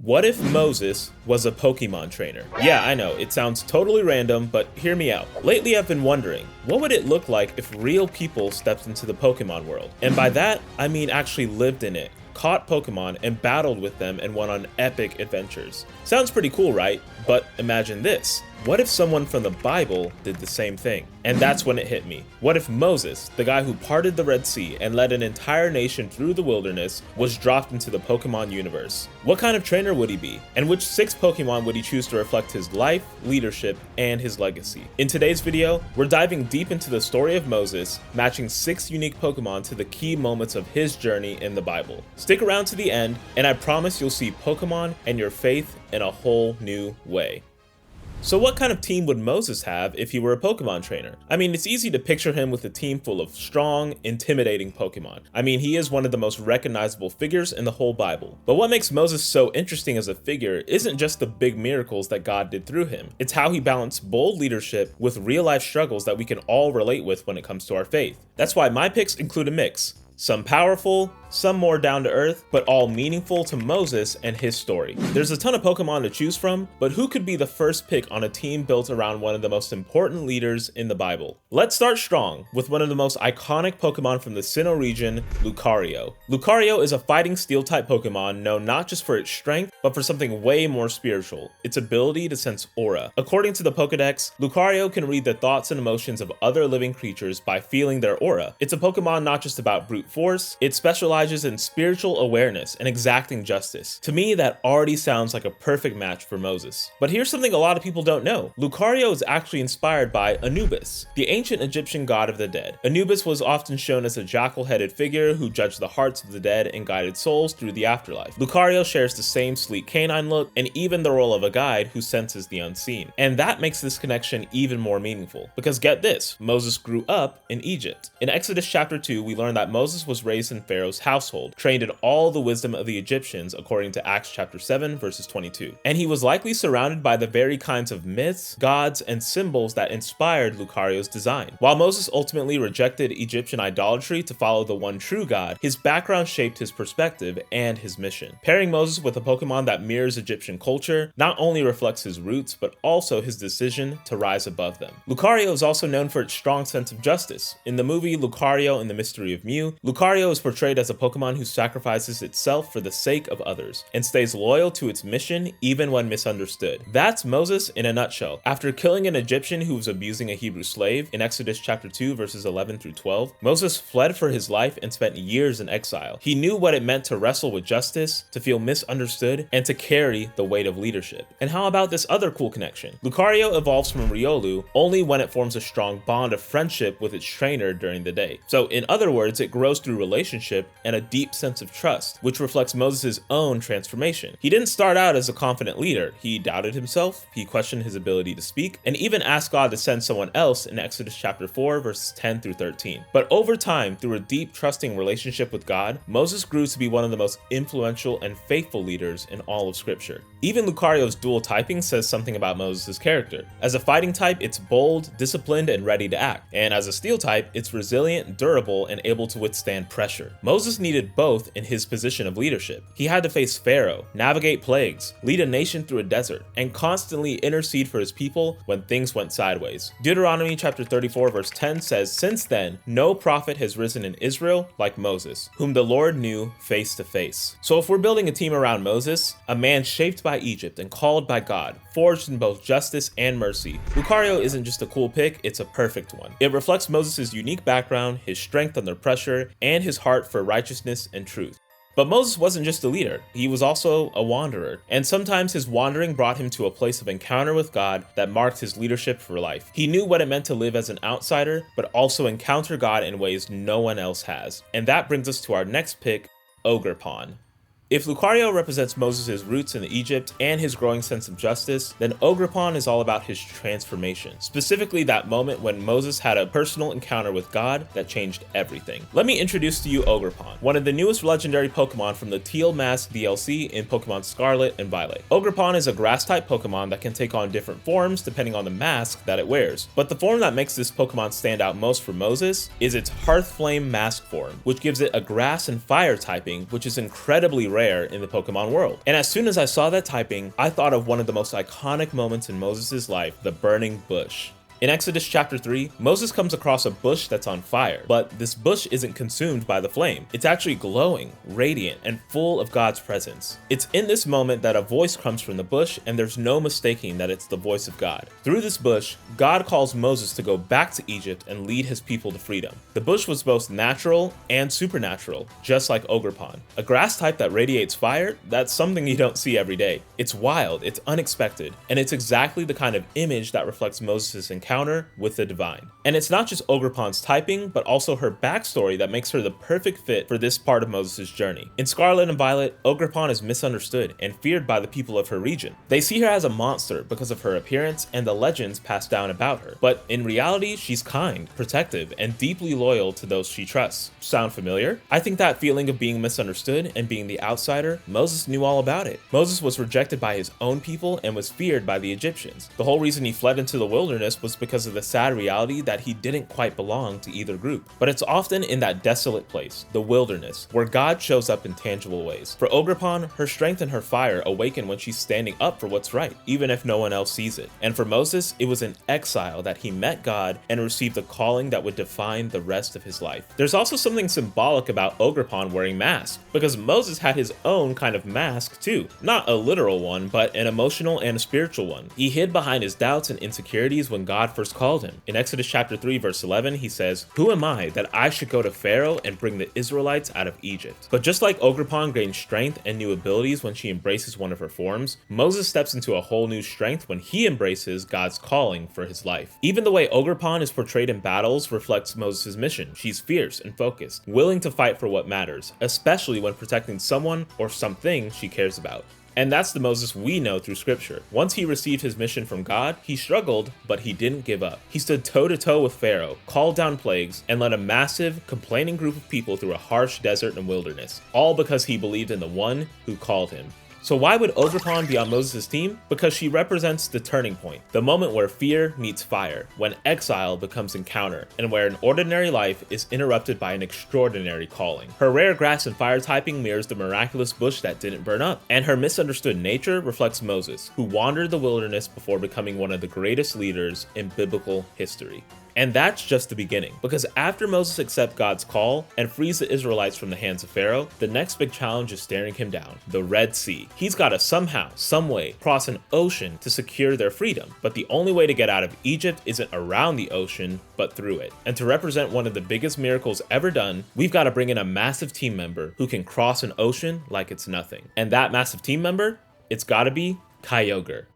What if Moses was a Pokemon trainer? Yeah, I know, it sounds totally random, but hear me out. Lately I've been wondering, what would it look like if real people stepped into the Pokemon world? And by that, I mean actually lived in it, caught Pokemon, and battled with them and went on epic adventures. Sounds pretty cool, right? But imagine this. What if someone from the Bible did the same thing? And that's when it hit me. What if Moses, the guy who parted the Red Sea and led an entire nation through the wilderness, was dropped into the Pokemon universe? What kind of trainer would he be? And which 6 Pokemon would he choose to reflect his life, leadership, and his legacy? In today's video, we're diving deep into the story of Moses, matching 6 unique Pokemon to the key moments of his journey in the Bible. Stick around to the end, and I promise you'll see Pokemon and your faith in a whole new way. So what kind of team would Moses have if he were a Pokemon trainer? I mean, it's easy to picture him with a team full of strong, intimidating Pokemon. I mean, he is one of the most recognizable figures in the whole Bible. But what makes Moses so interesting as a figure isn't just the big miracles that God did through him. It's how he balanced bold leadership with real-life struggles that we can all relate with when it comes to our faith. That's why my picks include a mix. Some powerful, some more down to earth, but all meaningful to Moses and his story. There's a ton of Pokemon to choose from, but who could be the first pick on a team built around one of the most important leaders in the Bible? Let's start strong with one of the most iconic Pokemon from the Sinnoh region, Lucario. Lucario is a fighting steel type Pokemon known not just for its strength, but for something way more spiritual, its ability to sense aura. According to the Pokedex, Lucario can read the thoughts and emotions of other living creatures by feeling their aura. It's a Pokemon not just about brute force, it specializes in spiritual awareness and exacting justice. To me, that already sounds like a perfect match for Moses. But here's something a lot of people don't know. Lucario is actually inspired by Anubis, the ancient Egyptian god of the dead. Anubis was often shown as a jackal-headed figure who judged the hearts of the dead and guided souls through the afterlife. Lucario shares the same sleek canine look and even the role of a guide who senses the unseen. And that makes this connection even more meaningful. Because get this, Moses grew up in Egypt. In Exodus chapter 2, we learn that Moses was raised in Pharaoh's household, trained in all the wisdom of the Egyptians according to Acts chapter 7 verses 22. And he was likely surrounded by the very kinds of myths, gods, and symbols that inspired Lucario's design. While Moses ultimately rejected Egyptian idolatry to follow the one true God, his background shaped his perspective and his mission. Pairing Moses with a Pokemon that mirrors Egyptian culture not only reflects his roots, but also his decision to rise above them. Lucario is also known for its strong sense of justice. In the movie Lucario and the Mystery of Mew, Lucario is portrayed as a Pokemon who sacrifices itself for the sake of others and stays loyal to its mission even when misunderstood. That's Moses in a nutshell. After killing an Egyptian who was abusing a Hebrew slave in Exodus chapter 2 verses 11 through 12, Moses fled for his life and spent years in exile. He knew what it meant to wrestle with justice, to feel misunderstood, and to carry the weight of leadership. And how about this other cool connection? Lucario evolves from Riolu only when it forms a strong bond of friendship with its trainer during the day. So in other words, it grows through relationship and a deep sense of trust, which reflects Moses' own transformation. He didn't start out as a confident leader. He doubted himself, he questioned his ability to speak, and even asked God to send someone else in Exodus chapter 4 verses 10 through 13. But over time, through a deep trusting relationship with God, Moses grew to be one of the most influential and faithful leaders in all of Scripture. Even Lucario's dual typing says something about Moses' character. As a fighting type, it's bold, disciplined, and ready to act. And as a steel type, it's resilient, durable, and able to withstand pressure. Moses needed both in his position of leadership. He had to face Pharaoh, navigate plagues, lead a nation through a desert, and constantly intercede for his people when things went sideways. Deuteronomy chapter 34 verse 10 says, "Since then, no prophet has risen in Israel like Moses, whom the Lord knew face to face." So if we're building a team around Moses, a man shaped by Egypt and called by God, forged in both justice and mercy, Lucario isn't just a cool pick, it's a perfect one. It reflects Moses' unique background, his strength under pressure, and his heart for righteousness and truth. But Moses wasn't just a leader, he was also a wanderer, and sometimes his wandering brought him to a place of encounter with God that marked his leadership for life. He knew what it meant to live as an outsider, but also encounter God in ways no one else has. And that brings us to our next pick, Ogerpon. If Lucario represents Moses' roots in Egypt and his growing sense of justice, then Ogerpon is all about his transformation, specifically that moment when Moses had a personal encounter with God that changed everything. Let me introduce to you Ogerpon, one of the newest legendary Pokemon from the Teal Mask DLC in Pokemon Scarlet and Violet. Ogerpon is a grass-type Pokemon that can take on different forms depending on the mask that it wears, but the form that makes this Pokemon stand out most for Moses is its Hearthflame mask form, which gives it a grass and fire typing, which is incredibly rare rare in the Pokemon world. And as soon as I saw that typing, I thought of one of the most iconic moments in Moses' life, the burning bush. In Exodus chapter 3, Moses comes across a bush that's on fire, but this bush isn't consumed by the flame. It's actually glowing, radiant, and full of God's presence. It's in this moment that a voice comes from the bush, and there's no mistaking that it's the voice of God. Through this bush, God calls Moses to go back to Egypt and lead his people to freedom. The bush was both natural and supernatural, just like Ogerpon. A grass type that radiates fire, that's something you don't see every day. It's wild, it's unexpected, and it's exactly the kind of image that reflects Moses' encounter with the divine. And it's not just Ogerpon's typing, but also her backstory that makes her the perfect fit for this part of Moses' journey. In Scarlet and Violet, Ogerpon is misunderstood and feared by the people of her region. They see her as a monster because of her appearance and the legends passed down about her. But in reality, she's kind, protective, and deeply loyal to those she trusts. Sound familiar? I think that feeling of being misunderstood and being the outsider, Moses knew all about it. Moses was rejected by his own people and was feared by the Egyptians. The whole reason he fled into the wilderness was because of the sad reality that he didn't quite belong to either group. But it's often in that desolate place, the wilderness, where God shows up in tangible ways. For Ogerpon, her strength and her fire awaken when she's standing up for what's right, even if no one else sees it. And for Moses, it was in exile that he met God and received a calling that would define the rest of his life. There's also something symbolic about Ogerpon wearing masks, because Moses had his own kind of mask too. Not a literal one, but an emotional and a spiritual one. He hid behind his doubts and insecurities when God first called him. In Exodus chapter 3 verse 11, he says, "Who am I that I should go to Pharaoh and bring the Israelites out of Egypt?" But just like Ogerpon gains strength and new abilities when she embraces one of her forms, Moses steps into a whole new strength when he embraces God's calling for his life. Even the way Ogerpon is portrayed in battles reflects Moses' mission. She's fierce and focused, willing to fight for what matters, especially when protecting someone or something she cares about. And that's the Moses we know through scripture. Once he received his mission from God, he struggled, but he didn't give up. He stood toe-to-toe with Pharaoh, called down plagues, and led a massive, complaining group of people through a harsh desert and wilderness, all because he believed in the one who called him. So why would Ogerpon be on Moses' team? Because she represents the turning point, the moment where fear meets fire, when exile becomes encounter, and where an ordinary life is interrupted by an extraordinary calling. Her rare grass and fire typing mirrors the miraculous bush that didn't burn up, and her misunderstood nature reflects Moses, who wandered the wilderness before becoming one of the greatest leaders in biblical history. And that's just the beginning, because after Moses accepts God's call and frees the Israelites from the hands of Pharaoh, the next big challenge is staring him down, the Red Sea. He's got to somehow, someway, cross an ocean to secure their freedom, but the only way to get out of Egypt isn't around the ocean, but through it. And to represent one of the biggest miracles ever done, we've got to bring in a massive team member who can cross an ocean like it's nothing. And that massive team member? It's gotta be Kyogre.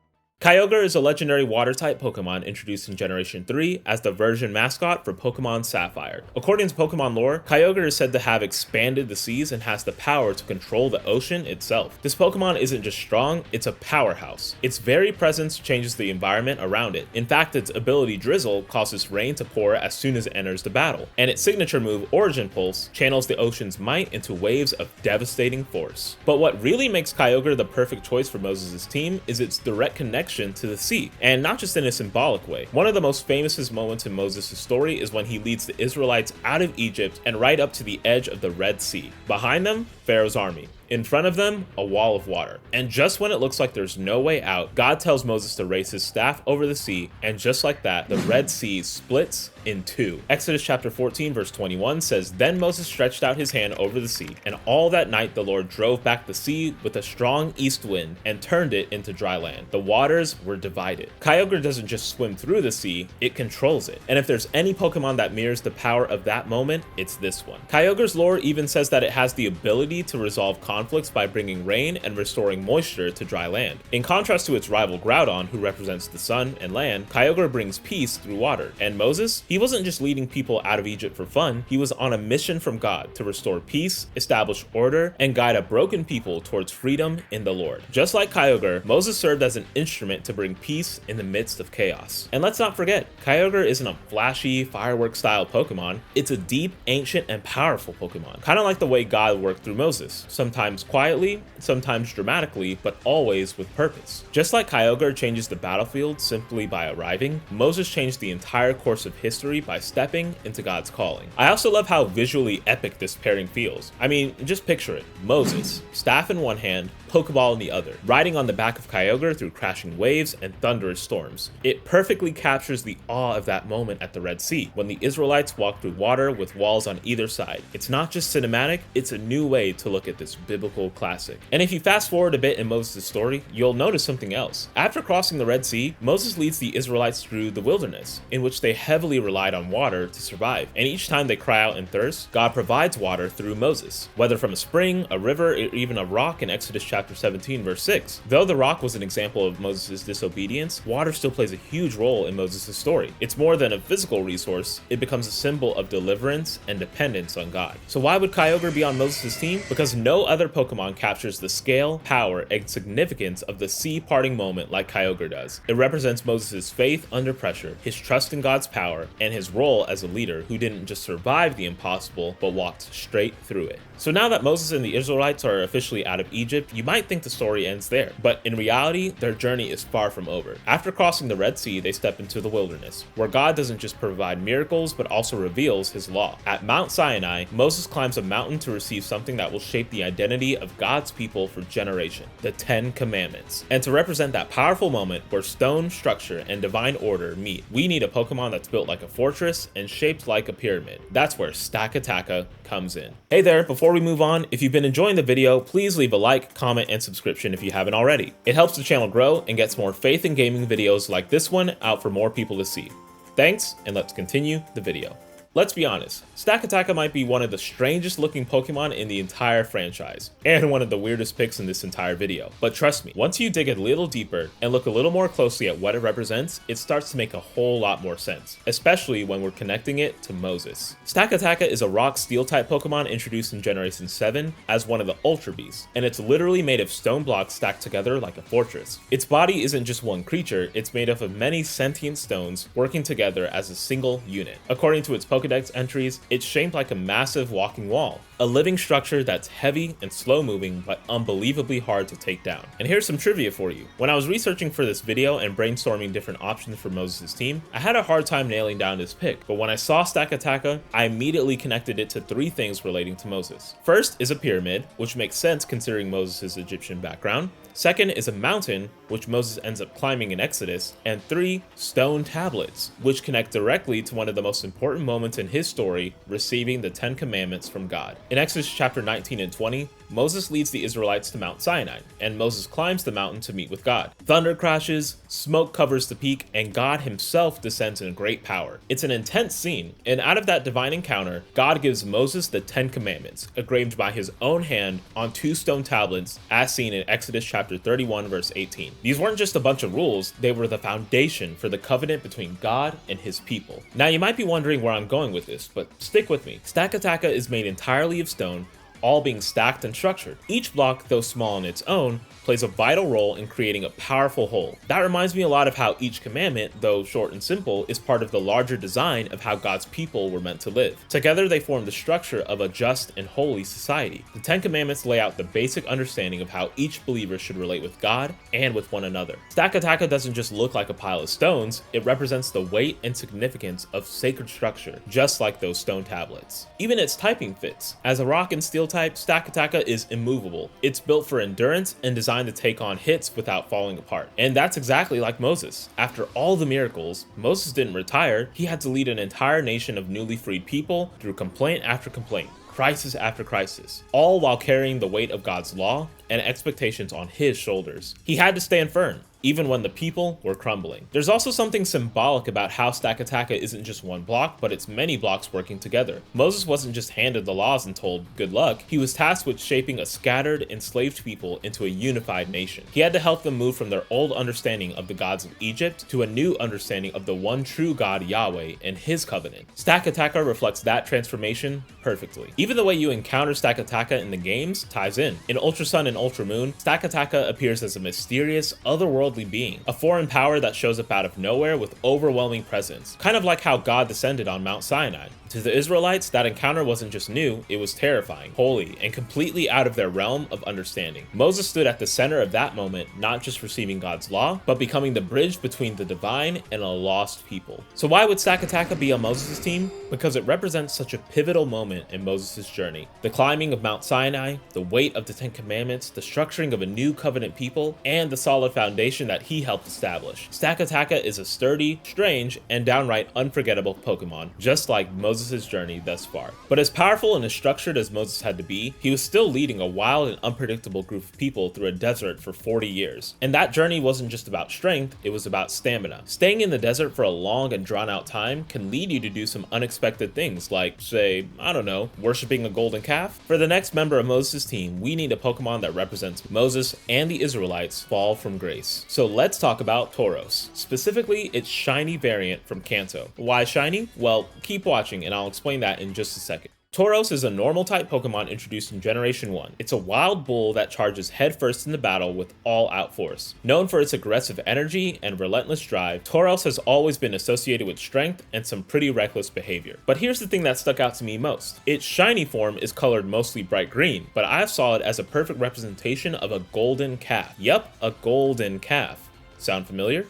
Kyogre is a legendary water-type Pokemon introduced in Generation 3 as the version mascot for Pokemon Sapphire. According to Pokemon lore, Kyogre is said to have expanded the seas and has the power to control the ocean itself. This Pokemon isn't just strong, it's a powerhouse. Its very presence changes the environment around it. In fact, its ability Drizzle causes rain to pour as soon as it enters the battle, and its signature move Origin Pulse channels the ocean's might into waves of devastating force. But what really makes Kyogre the perfect choice for Moses' team is its direct connection to the sea, and not just in a symbolic way. One of the most famous moments in Moses' story is when he leads the Israelites out of Egypt and right up to the edge of the Red Sea. Behind them, Pharaoh's army. In front of them, a wall of water. And just when it looks like there's no way out, God tells Moses to raise his staff over the sea, and just like that, the Red Sea splits in two. Exodus chapter 14 verse 21 says, "Then Moses stretched out his hand over the sea, and all that night the Lord drove back the sea with a strong east wind and turned it into dry land. The waters were divided." Kyogre doesn't just swim through the sea, it controls it. And if there's any Pokemon that mirrors the power of that moment, it's this one. Kyogre's lore even says that it has the ability to resolve conflicts by bringing rain and restoring moisture to dry land. In contrast to its rival Groudon, who represents the sun and land, Kyogre brings peace through water. And Moses? He wasn't just leading people out of Egypt for fun, he was on a mission from God to restore peace, establish order, and guide a broken people towards freedom in the Lord. Just like Kyogre, Moses served as an instrument to bring peace in the midst of chaos. And let's not forget, Kyogre isn't a flashy, firework-style Pokemon, it's a deep, ancient, and powerful Pokemon. Kind of like the way God worked through Moses. Sometimes sometimes quietly, sometimes dramatically, but always with purpose. Just like Kyogre changes the battlefield simply by arriving, Moses changed the entire course of history by stepping into God's calling. I also love how visually epic this pairing feels. I mean, just picture it. Moses, staff in one hand, Pokeball in the other, riding on the back of Kyogre through crashing waves and thunderous storms. It perfectly captures the awe of that moment at the Red Sea, when the Israelites walk through water with walls on either side. It's not just cinematic, it's a new way to look at this biblical classic. And if you fast forward a bit in Moses' story, you'll notice something else. After crossing the Red Sea, Moses leads the Israelites through the wilderness, in which they heavily relied on water to survive. And each time they cry out in thirst, God provides water through Moses, whether from a spring, a river, or even a rock in Exodus chapter 17, verse 6. Though the rock was an example of Moses' disobedience, water still plays a huge role in Moses' story. It's more than a physical resource, it becomes a symbol of deliverance and dependence on God. So why would Kyogre be on Moses' team? Because no other Pokemon captures the scale, power, and significance of the sea parting moment like Kyogre does. It represents Moses' faith under pressure, his trust in God's power, and his role as a leader who didn't just survive the impossible, but walked straight through it. So now that Moses and the Israelites are officially out of Egypt, you might think the story ends there, but in reality, their journey is far from over. After crossing the Red Sea, they step into the wilderness, where God doesn't just provide miracles, but also reveals his law. At Mount Sinai, Moses climbs a mountain to receive something that will shape the identity of God's people for generations, the 10 Commandments. And to represent that powerful moment where stone, structure, and divine order meet, we need a Pokemon that's built like a fortress and shaped like a pyramid. That's where Stakataka comes in. Hey there, before we move on, if you've been enjoying the video, please leave a like, comment, and subscription if you haven't already. It helps the channel grow and gets more faith in gaming videos like this one out for more people to see. Thanks, and let's continue the video. Let's be honest, Stakataka might be one of the strangest looking Pokemon in the entire franchise, and one of the weirdest picks in this entire video. But trust me, once you dig a little deeper and look a little more closely at what it represents, it starts to make a whole lot more sense, especially when we're connecting it to Moses. Stakataka is a rock steel type Pokemon introduced in Generation 7 as one of the Ultra Beasts, and it's literally made of stone blocks stacked together like a fortress. Its body isn't just one creature, it's made up of many sentient stones working together as a single unit. According to its Pokedex entries, it's shaped like a massive walking wall, a living structure that's heavy and slow moving but unbelievably hard to take down. And here's some trivia for you. When I was researching for this video and brainstorming different options for Moses' team, I had a hard time nailing down this pick, but when I saw Stakataka, I immediately connected it to 3 things relating to Moses. First is a pyramid, which makes sense considering Moses' Egyptian background. Second is a mountain, which Moses ends up climbing in Exodus. And 3, stone tablets, which connect directly to one of the most important moments in his story, receiving the 10 Commandments from God. In Exodus chapter 19 and 20, Moses leads the Israelites to Mount Sinai, and Moses climbs the mountain to meet with God. Thunder crashes, smoke covers the peak, and God himself descends in great power. It's an intense scene, and out of that divine encounter, God gives Moses the 10 Commandments, engraved by his own hand on 2 stone tablets, as seen in Exodus chapter 31, verse 18. These weren't just a bunch of rules, they were the foundation for the covenant between God and his people. Now you might be wondering where I'm going with this, but stick with me. Stakataka is made entirely of stone, all being stacked and structured. Each block, though small on its own, plays a vital role in creating a powerful whole. That reminds me a lot of how each commandment, though short and simple, is part of the larger design of how God's people were meant to live. Together they form the structure of a just and holy society. The 10 Commandments lay out the basic understanding of how each believer should relate with God and with one another. Stakataka doesn't just look like a pile of stones, it represents the weight and significance of sacred structure, just like those stone tablets. Even its typing fits. As a rock and steel type, Stakataka is immovable. It's built for endurance and designed to take on hits without falling apart. And that's exactly like Moses. After all the miracles, Moses didn't retire, he had to lead an entire nation of newly freed people through complaint after complaint, crisis after crisis, all while carrying the weight of God's law and expectations on his shoulders. He had to stand firm, even when the people were crumbling. There's also something symbolic about how Stakataka isn't just one block, but it's many blocks working together. Moses wasn't just handed the laws and told, good luck. He was tasked with shaping a scattered, enslaved people into a unified nation. He had to help them move from their old understanding of the gods of Egypt to a new understanding of the one true God, Yahweh, and his covenant. Stakataka reflects that transformation perfectly. Even the way you encounter Stakataka in the games ties in. In Ultra Sun and Ultra Moon, Stakataka appears as a mysterious, otherworldly otherworldly being, a foreign power that shows up out of nowhere with overwhelming presence, kind of like how God descended on Mount Sinai. To the Israelites, that encounter wasn't just new, it was terrifying, holy, and completely out of their realm of understanding. Moses stood at the center of that moment, not just receiving God's law, but becoming the bridge between the divine and a lost people. So why would Sakataka be on Moses' team? Because it represents such a pivotal moment in Moses' journey. The climbing of Mount Sinai, the weight of the Ten Commandments, the structuring of a new covenant people, and the solid foundation that he helped establish. Sakataka is a sturdy, strange, and downright unforgettable Pokemon, just like Moses' journey thus far. But as powerful and as structured as Moses had to be, he was still leading a wild and unpredictable group of people through a desert for 40 years. And that journey wasn't just about strength, it was about stamina. Staying in the desert for a long and drawn out time can lead you to do some unexpected things like, say, I don't know, worshipping a golden calf? For the next member of Moses' team, we need a Pokemon that represents Moses and the Israelites' fall from grace. So let's talk about Tauros, specifically its shiny variant from Kanto. Why shiny? Well, keep watching and I'll explain that in just a second. Tauros is a normal type Pokemon introduced in Generation 1. It's a wild bull that charges headfirst into battle with all out force. Known for its aggressive energy and relentless drive, Tauros has always been associated with strength and some pretty reckless behavior. But here's the thing that stuck out to me most. Its shiny form is colored mostly bright green, but I saw it as a perfect representation of a golden calf. Yup, a golden calf. Sound familiar?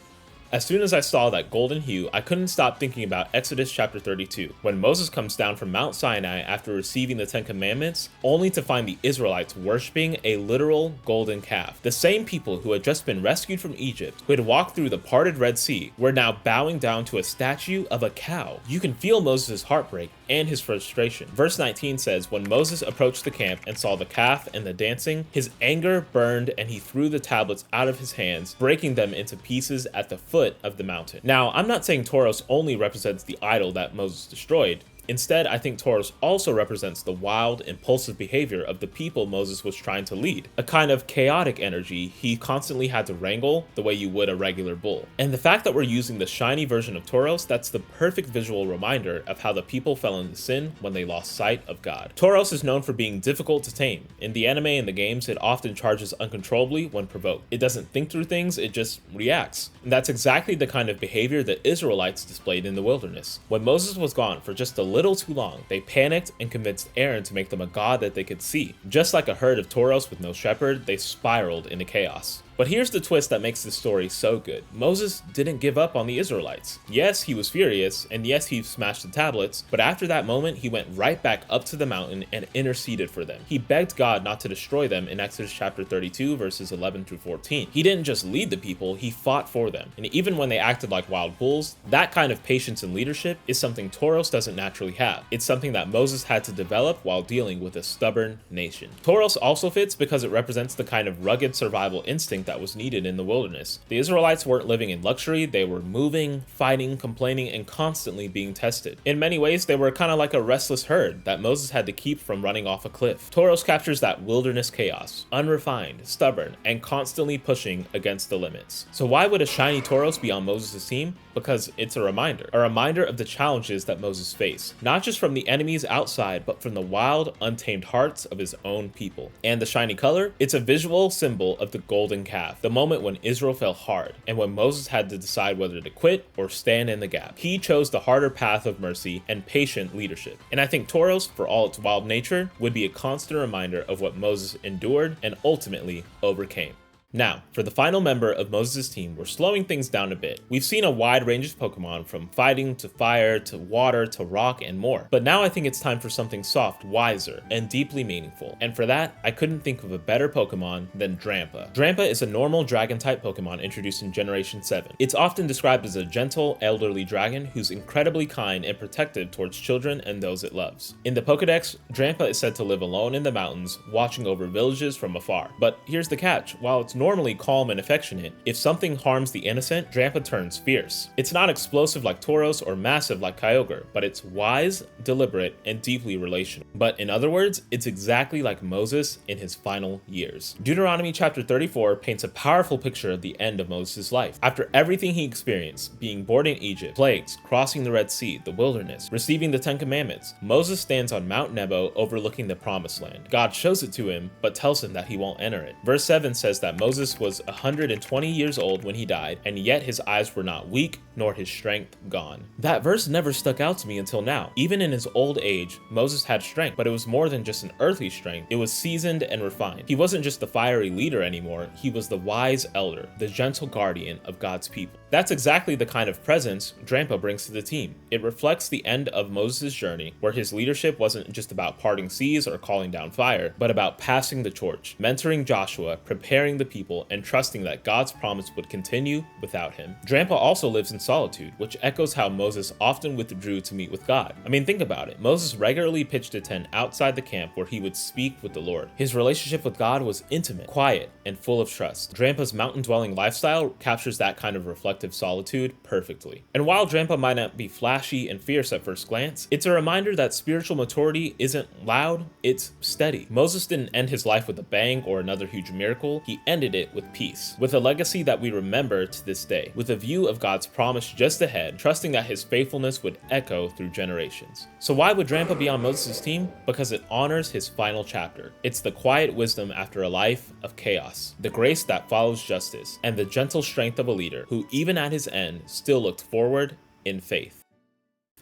As soon as I saw that golden hue, I couldn't stop thinking about Exodus chapter 32, when Moses comes down from Mount Sinai after receiving the Ten Commandments, only to find the Israelites worshipping a literal golden calf. The same people who had just been rescued from Egypt, who had walked through the parted Red Sea, were now bowing down to a statue of a cow. You can feel Moses' heartbreak and his frustration. Verse 19 says, when Moses approached the camp and saw the calf and the dancing, his anger burned and he threw the tablets out of his hands, breaking them into pieces at the foot of the mountain. Now, I'm not saying Tauros only represents the idol that Moses destroyed. Instead, I think Tauros also represents the wild, impulsive behavior of the people Moses was trying to lead. A kind of chaotic energy he constantly had to wrangle the way you would a regular bull. And the fact that we're using the shiny version of Tauros, that's the perfect visual reminder of how the people fell into sin when they lost sight of God. Tauros is known for being difficult to tame. In the anime and the games, it often charges uncontrollably when provoked. It doesn't think through things, it just reacts. And that's exactly the kind of behavior the Israelites displayed in the wilderness. When Moses was gone for just a little too long, they panicked and convinced Aaron to make them a god that they could see. Just like a herd of Tauros with no shepherd, they spiraled into chaos. But here's the twist that makes this story so good. Moses didn't give up on the Israelites. Yes, he was furious, and yes, he smashed the tablets, but after that moment, he went right back up to the mountain and interceded for them. He begged God not to destroy them in Exodus chapter 32, verses 11 through 14. He didn't just lead the people, he fought for them. And even when they acted like wild bulls, that kind of patience and leadership is something Tauros doesn't naturally have. It's something that Moses had to develop while dealing with a stubborn nation. Tauros also fits because it represents the kind of rugged survival instinct that was needed in the wilderness. The Israelites weren't living in luxury, they were moving, fighting, complaining, and constantly being tested. In many ways, they were kind of like a restless herd that Moses had to keep from running off a cliff. Tauros captures that wilderness chaos, unrefined, stubborn, and constantly pushing against the limits. So why would a shiny Tauros be on Moses' team? Because it's a reminder of the challenges that Moses faced, not just from the enemies outside, but from the wild, untamed hearts of his own people. And the shiny color? It's a visual symbol of the golden calf, the moment when Israel fell hard, and when Moses had to decide whether to quit or stand in the gap. He chose the harder path of mercy and patient leadership. And I think Tauros, for all its wild nature, would be a constant reminder of what Moses endured and ultimately overcame. Now, for the final member of Moses' team, we're slowing things down a bit. We've seen a wide range of Pokemon from fighting to fire to water to rock and more. But now I think it's time for something soft, wiser, and deeply meaningful. And for that, I couldn't think of a better Pokemon than Drampa. Drampa is a normal dragon-type Pokemon introduced in Generation 7. It's often described as a gentle, elderly dragon who's incredibly kind and protective towards children and those it loves. In the Pokedex, Drampa is said to live alone in the mountains, watching over villages from afar. But here's the catch: while it's normally calm and affectionate, if something harms the innocent, Drampa turns fierce. It's not explosive like Tauros or massive like Kyogre, but it's wise, deliberate, and deeply relational. But in other words, it's exactly like Moses in his final years. Deuteronomy chapter 34 paints a powerful picture of the end of Moses' life. After everything he experienced, being born in Egypt, plagues, crossing the Red Sea, the wilderness, receiving the Ten Commandments, Moses stands on Mount Nebo overlooking the Promised Land. God shows it to him, but tells him that he won't enter it. Verse 7 says that Moses Moses was 120 years old when he died, and yet his eyes were not weak, nor his strength gone. That verse never stuck out to me until now. Even in his old age, Moses had strength, but it was more than just an earthly strength. It was seasoned and refined. He wasn't just the fiery leader anymore, he was the wise elder, the gentle guardian of God's people. That's exactly the kind of presence Drampa brings to the team. It reflects the end of Moses' journey, where his leadership wasn't just about parting seas or calling down fire, but about passing the torch, mentoring Joshua, preparing the people, and trusting that God's promise would continue without him. Drampa also lives in solitude, which echoes how Moses often withdrew to meet with God. I mean, think about it. Moses regularly pitched a tent outside the camp where he would speak with the Lord. His relationship with God was intimate, quiet, and full of trust. Drampa's mountain-dwelling lifestyle captures that kind of reflective solitude perfectly. And while Drampa might not be flashy and fierce at first glance, it's a reminder that spiritual maturity isn't loud, it's steady. Moses didn't end his life with a bang or another huge miracle, he ended it with peace, with a legacy that we remember to this day, with a view of God's promise just ahead, trusting that his faithfulness would echo through generations. So why would Drampa be on Moses' team? Because it honors his final chapter. It's the quiet wisdom after a life of chaos, the grace that follows justice, and the gentle strength of a leader who, even at his end, still looked forward in faith.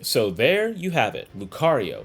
So there you have it. Lucario,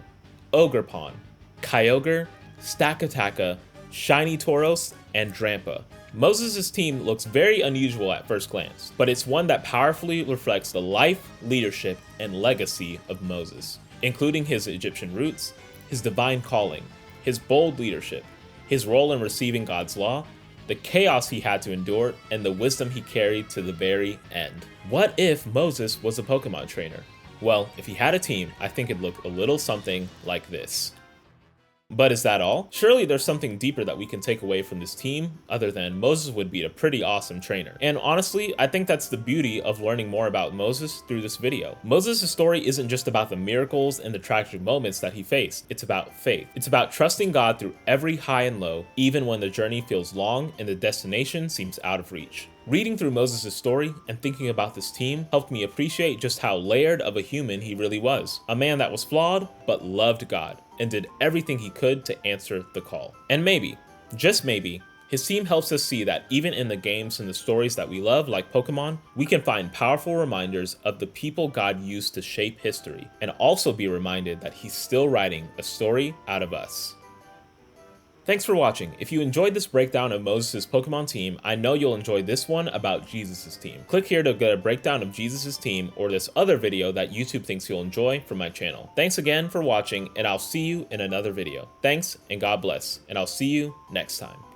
Ogerpon, Kyogre, Stakataka, Shiny Tauros, and Drampa. Moses' team looks very unusual at first glance, but it's one that powerfully reflects the life, leadership, and legacy of Moses, including his Egyptian roots, his divine calling, his bold leadership, his role in receiving God's law, the chaos he had to endure, and the wisdom he carried to the very end. What if Moses was a Pokemon trainer? Well, if he had a team, I think it'd look a little something like this. But is that all? Surely there's something deeper that we can take away from this team, other than Moses would be a pretty awesome trainer. And honestly, I think that's the beauty of learning more about Moses through this video. Moses' story isn't just about the miracles and the tragic moments that he faced, it's about faith. It's about trusting God through every high and low, even when the journey feels long and the destination seems out of reach. Reading through Moses' story and thinking about this team helped me appreciate just how layered of a human he really was. A man that was flawed, but loved God, and did everything he could to answer the call. And maybe, just maybe, his team helps us see that even in the games and the stories that we love, like Pokemon, we can find powerful reminders of the people God used to shape history, and also be reminded that he's still writing a story out of us. Thanks for watching. If you enjoyed this breakdown of Moses' Pokemon team, I know you'll enjoy this one about Jesus' team. Click here to get a breakdown of Jesus' team or this other video that YouTube thinks you'll enjoy from my channel. Thanks again for watching, and I'll see you in another video. Thanks, and God bless, and I'll see you next time.